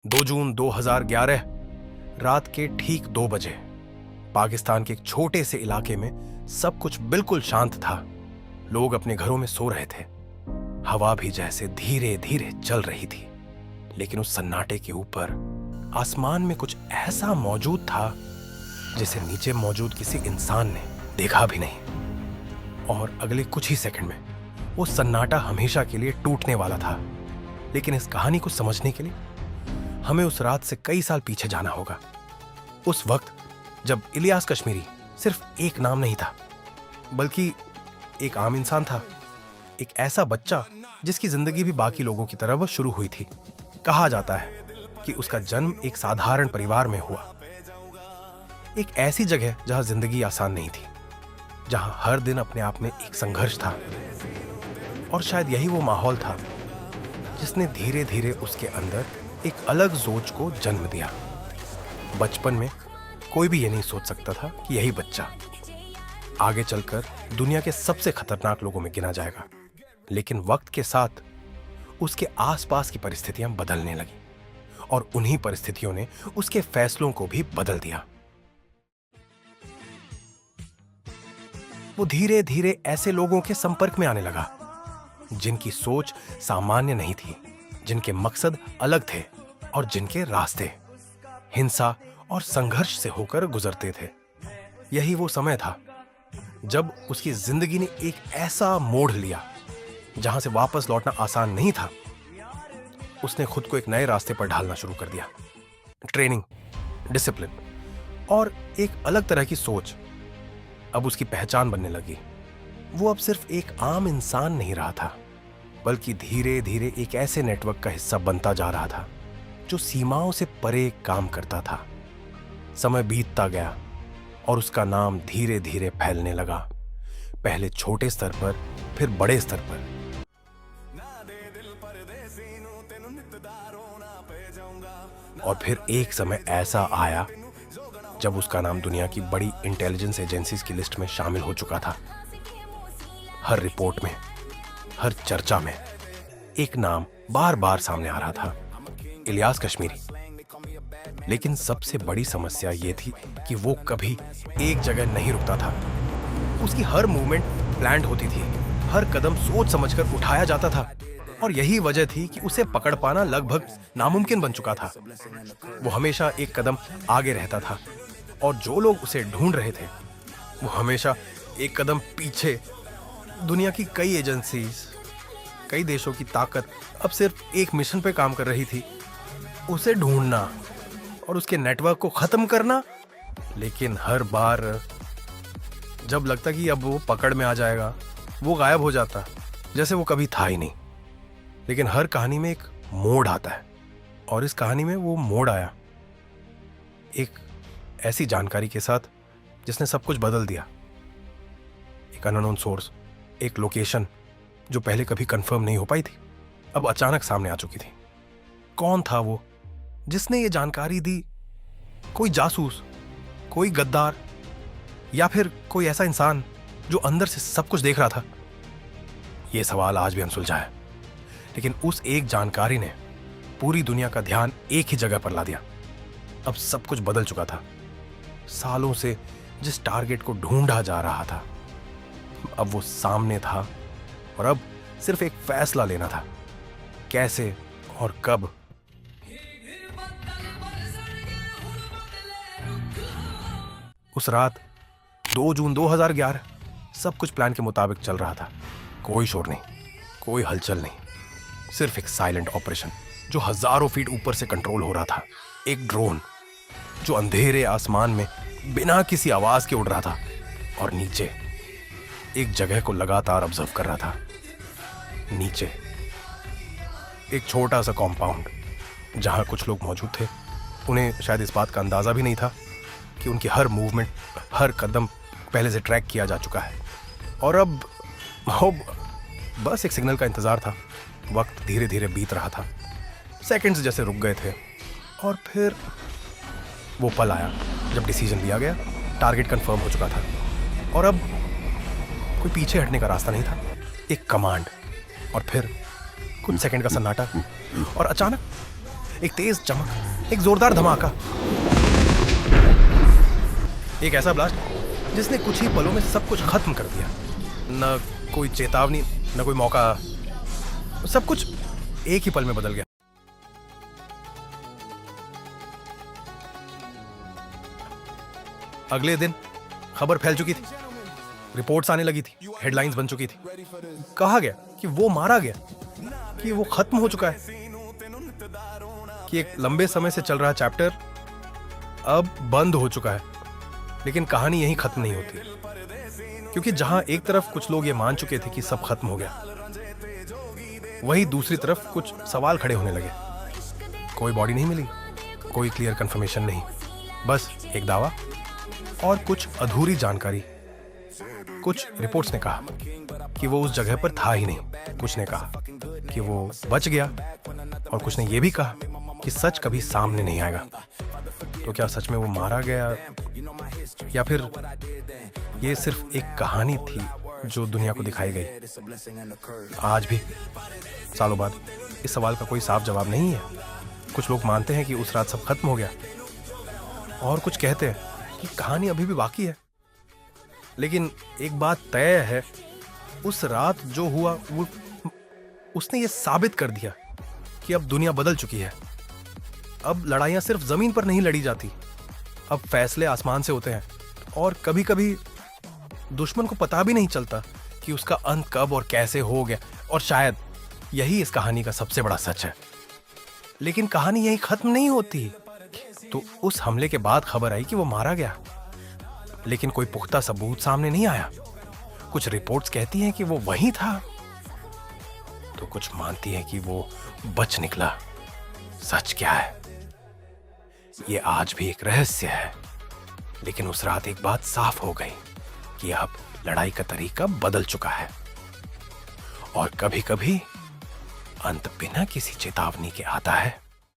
2 जून 2011 रात के ठीक 2 बजे पाकिस्तान के एक छोटे से इलाके में सब कुछ बिल्कुल शांत था। लोग अपने घरों में सो रहे थे। हवा भी जैसे धीरे धीरे चल रही थी, लेकिन उस सन्नाटे के ऊपर आसमान में कुछ ऐसा मौजूद था जिसे नीचे मौजूद किसी इंसान ने देखा भी नहीं। और अगले कुछ ही सेकंड में वो सन्नाटा हमेशा के लिए टूटने वाला था। लेकिन इस कहानी को समझने के लिए हमें उस रात से कई साल पीछे जाना होगा। उस वक्त जब इलियास कश्मीरी सिर्फ एक नाम नहीं था, बल्कि एक आम इंसान था। एक ऐसा बच्चा जिसकी जिंदगी भी बाकी लोगों की तरह शुरू हुई थी। कहा जाता है कि उसका जन्म एक साधारण परिवार में हुआ, एक ऐसी जगह जहां जिंदगी आसान नहीं थी, जहां हर दिन अपने आप में एक संघर्ष था। और शायद यही वो माहौल था जिसने धीरे धीरे उसके अंदर एक अलग सोच को जन्म दिया। बचपन में कोई भी ये नहीं सोच सकता था कि यही बच्चा आगे चलकर दुनिया के सबसे खतरनाक लोगों में गिना जाएगा। लेकिन वक्त के साथ उसके आसपास की परिस्थितियां बदलने लगी, और उन्हीं परिस्थितियों ने उसके फैसलों को भी बदल दिया। वो धीरे धीरे ऐसे लोगों के संपर्क में आने लगा जिनकी सोच सामान्य नहीं थी, जिनके मकसद अलग थे और जिनके रास्ते हिंसा और संघर्ष से होकर गुजरते थे। यही वो समय था जब उसकी जिंदगी ने एक ऐसा मोड़ लिया जहां से वापस लौटना आसान नहीं था। उसने खुद को एक नए रास्ते पर ढालना शुरू कर दिया। ट्रेनिंग, डिसिप्लिन और एक अलग तरह की सोच अब उसकी पहचान बनने लगी। वो अब सिर्फ एक आम इंसान नहीं रहा था, बल्कि धीरे धीरे एक ऐसे नेटवर्क का हिस्सा बनता जा रहा था जो सीमाओं से परे काम करता था। समय बीतता गया और उसका नाम धीरे धीरे फैलने लगा, पहले छोटे स्तर पर, फिर बड़े स्तर पर। और फिर एक समय ऐसा आया जब उसका नाम दुनिया की बड़ी इंटेलिजेंस एजेंसीज की लिस्ट में शामिल हो चुका था। हर रिपोर्ट में, हर चर्चा में एक नाम बार बार सामने आ रहा था, इलियास कश्मीरी। लेकिन सबसे बड़ी समस्या यह थी कि वो कभी एक जगह नहीं रुकता था। उसकी हर मूवमेंट प्लान्ड होती थी, हर कदम सोच समझकर उठाया जाता था, और यही वजह थी कि उसे पकड़ पाना लगभग नामुमकिन बन चुका था। वो हमेशा एक कदम आगे रहता था, और जो लोग उसे ढूंढ रहे थे वो हमेशा एक कदम पीछे। दुनिया की कई एजेंसीज, कई देशों की ताकत अब सिर्फ एक मिशन पे काम कर रही थी, उसे ढूंढना और उसके नेटवर्क को खत्म करना। लेकिन हर बार जब लगता कि अब वो पकड़ में आ जाएगा, वो गायब हो जाता, जैसे वो कभी था ही नहीं। लेकिन हर कहानी में एक मोड़ आता है, और इस कहानी में वो मोड़ आया एक ऐसी जानकारी के साथ जिसने सब कुछ बदल दिया। एक अननोन सोर्स, एक लोकेशन जो पहले कभी कंफर्म नहीं हो पाई थी, अब अचानक सामने आ चुकी थी। कौन था वो जिसने ये जानकारी दी? कोई जासूस, कोई गद्दार, या फिर कोई ऐसा इंसान जो अंदर से सब कुछ देख रहा था? ये सवाल आज भी अनसुलझा है। लेकिन उस एक जानकारी ने पूरी दुनिया का ध्यान एक ही जगह पर ला दिया। अब सब कुछ बदल चुका था। सालों से जिस टारगेट को ढूंढा जा रहा था, अब वो सामने था, और अब सिर्फ एक फैसला लेना था, कैसे और कब। उस रात 2 जून 2011 सब कुछ प्लान के मुताबिक चल रहा था। कोई शोर नहीं, कोई हलचल नहीं, सिर्फ एक साइलेंट ऑपरेशन जो हजारों फीट ऊपर से कंट्रोल हो रहा था। एक ड्रोन जो अंधेरे आसमान में बिना किसी आवाज के उड़ रहा था, और नीचे एक जगह को लगातार ऑब्जर्व कर रहा था। नीचे एक छोटा सा कॉम्पाउंड जहां कुछ लोग मौजूद थे। उन्हें शायद इस बात का अंदाजा भी नहीं था कि उनकी हर मूवमेंट, हर कदम पहले से ट्रैक किया जा चुका है। और अब बस एक सिग्नल का इंतजार था। वक्त धीरे धीरे बीत रहा था, सेकंड्स जैसे रुक गए थे, और फिर वो पल आया जब डिसीजन लिया गया। टारगेट कंफर्म हो चुका था, और अब कोई पीछे हटने का रास्ता नहीं था। एक कमांड, और फिर कुछ सेकंड का सन्नाटा, और अचानक एक तेज चमक, एक जोरदार धमाका, एक ऐसा ब्लास्ट जिसने कुछ ही पलों में सब कुछ खत्म कर दिया। न कोई चेतावनी, न कोई मौका, सब कुछ एक ही पल में बदल गया। अगले दिन खबर फैल चुकी थी, रिपोर्ट्स आने लगी थी, हेडलाइंस बन चुकी थी। कहा गया कि वो मारा गया, कि वो खत्म हो चुका है, कि एक लंबे समय से चल रहा चैप्टर अब बंद हो चुका है। लेकिन कहानी यहीं खत्म नहीं होती, क्योंकि जहां एक तरफ कुछ लोग ये मान चुके थे कि सब खत्म हो गया, वहीं दूसरी तरफ कुछ सवाल खड़े होने लगे। कोई बॉडी नहीं मिली, कोई क्लियर कंफर्मेशन नहीं, बस एक दावा और कुछ अधूरी जानकारी। कुछ रिपोर्ट्स ने कहा कि वो उस जगह पर था ही नहीं, कुछ ने कहा कि वो बच गया, और कुछ ने यह भी कहा कि सच कभी सामने नहीं आएगा। तो क्या सच में वो मारा गया, या फिर ये सिर्फ एक कहानी थी जो दुनिया को दिखाई गई? आज भी सालों बाद इस सवाल का कोई साफ जवाब नहीं है। कुछ लोग मानते हैं कि उस रात सब खत्म हो गया, और कुछ कहते हैं कि कहानी अभी भी बाकी है। लेकिन एक बात तय है, उस रात जो हुआ वो उसने ये साबित कर दिया कि अब दुनिया बदल चुकी है। अब लड़ाइयां सिर्फ जमीन पर नहीं लड़ी जाती, अब फैसले आसमान से होते हैं, और कभी कभी दुश्मन को पता भी नहीं चलता कि उसका अंत कब और कैसे हो गया। और शायद यही इस कहानी का सबसे बड़ा सच है। लेकिन कहानी यही खत्म नहीं होती। तो उस हमले के बाद खबर आई कि वो मारा गया, लेकिन कोई पुख्ता सबूत सामने नहीं आया। कुछ रिपोर्ट्स कहती हैं कि वो वहीं था, तो कुछ मानती हैं कि वो बच निकला। सच क्या है, ये आज भी एक रहस्य है। लेकिन उस रात एक बात साफ हो गई कि अब लड़ाई का तरीका बदल चुका है, और कभी कभी अंत बिना किसी चेतावनी के आता है।